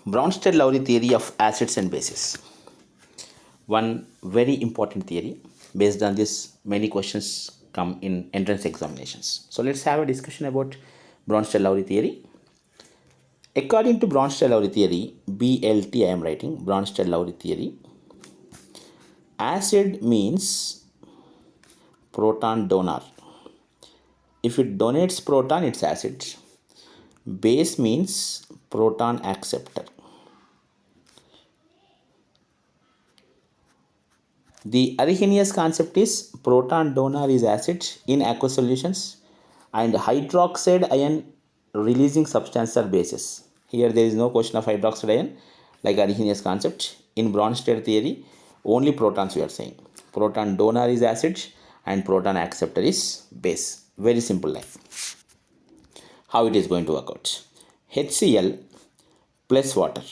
Bronsted-Lowry theory of acids and bases. One very important theory. Based on this, many questions come in entrance examinations. So let's have a discussion about Bronsted-Lowry theory. According to Bronsted-Lowry theory, BLT I am writing, Bronsted-Lowry theory, acid means proton donor. If it donates proton, it's acid. Base means proton acceptor. The Arrhenius concept is proton donor is acid in aqueous solutions and hydroxide ion releasing substance are bases. Here there is no question of hydroxide ion like Arrhenius concept. In Bronsted theory, only protons we are saying. Proton donor is acid and proton acceptor is base. Very simple line. How it is going to work out? HCl plus water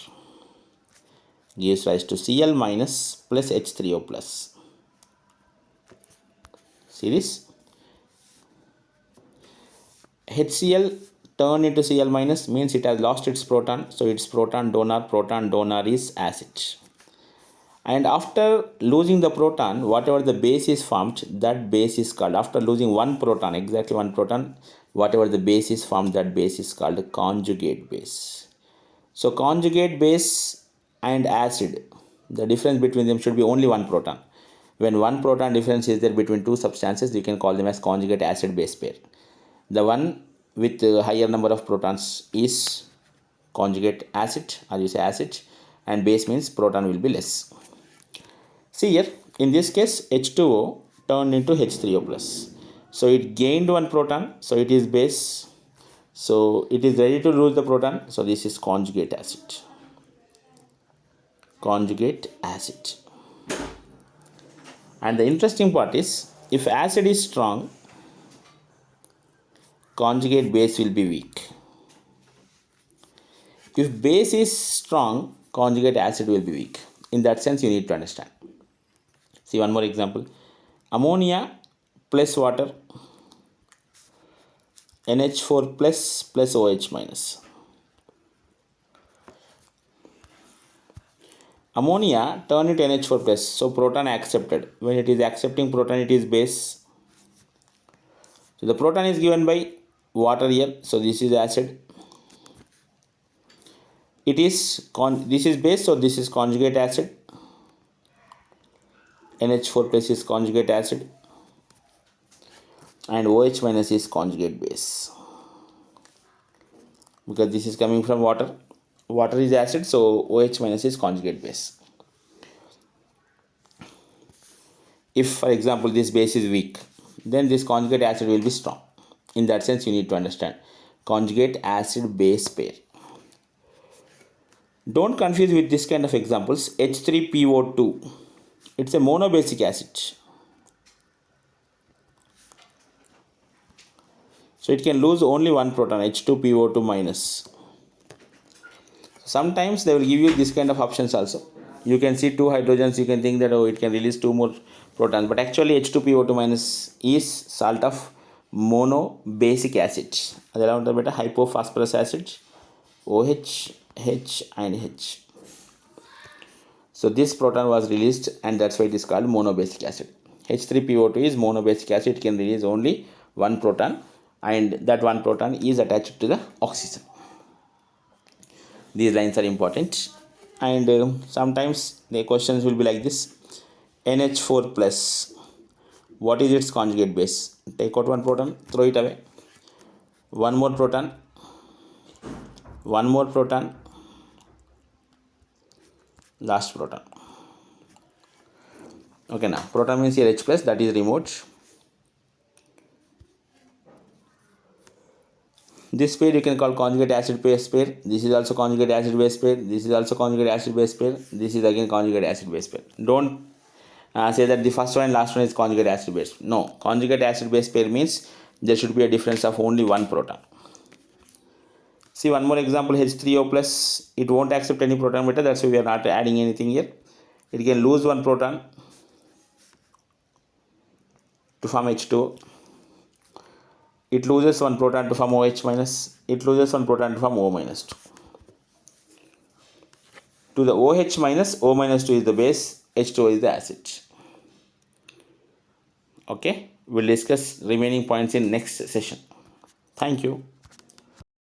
gives rise to Cl minus plus H3O plus. See this? HCl turn into Cl minus means it has lost its proton, so its proton donor is acid. And after losing the proton, whatever the base is formed, that base is called, after losing one proton, exactly one proton, whatever the base is formed, that base is called conjugate base. So conjugate base and acid, the difference between them should be only one proton. When one proton difference is there between two substances, you can call them as conjugate acid base pair. The one with a higher number of protons is conjugate acid, or you say acid, and base means proton will be less. See here, in this case, H2O turned into H3O plus. So it gained one proton, so it is base. So it is ready to lose the proton, so this is conjugate acid. Conjugate acid. And the interesting part is, if acid is strong, conjugate base will be weak. If base is strong, conjugate acid will be weak. In that sense, you need to understand. See one more example. Ammonia plus water, NH4 plus OH minus. Ammonia turn into NH4 plus, so proton accepted. When it is accepting proton, it is base. So the proton is given by water here, so this is acid. It is this is base, so this is conjugate acid. NH4 plus is conjugate acid and OH minus is conjugate base, because this is coming from water. Water is acid, so OH minus is conjugate base. If, for example, this base is weak, then this conjugate acid will be strong. In that sense, you need to understand conjugate acid base pair. Don't confuse with this kind of examples. H3PO2, it's a monobasic acid, so it can lose only one proton, H2PO2 minus. Sometimes they will give you this kind of options also. You can see two hydrogens, you can think that, oh, it can release two more protons, but actually H2PO2 minus is salt of monobasic acid. Adela unta beta hypophosphorus acid, OH, H and H. So this proton was released, and that's why it is called monobasic acid. H3PO2 is monobasic acid, it can release only one proton, and that one proton is attached to the oxygen. These lines are important, and sometimes the questions will be like this. NH4 plus, what is its conjugate base? Take out one proton, throw it away. One more proton, last proton. Okay, now proton means here H plus, that is removed. This pair you can call conjugate acid base pair. This is also conjugate acid base pair. This is also conjugate acid base pair. This is again conjugate acid base pair. Don't say that the first one and last one is conjugate acid base. No, conjugate acid base pair means there should be a difference of only one proton. See one more example, H3O plus, it won't accept any proton beta, that's why we are not adding anything here. It can lose one proton to form H2O. It loses one proton to form OH minus. It loses one proton to form O minus 2. to the OH minus, O minus 2 is the base, H2O is the acid. Okay, we'll discuss remaining points in next session. Thank you.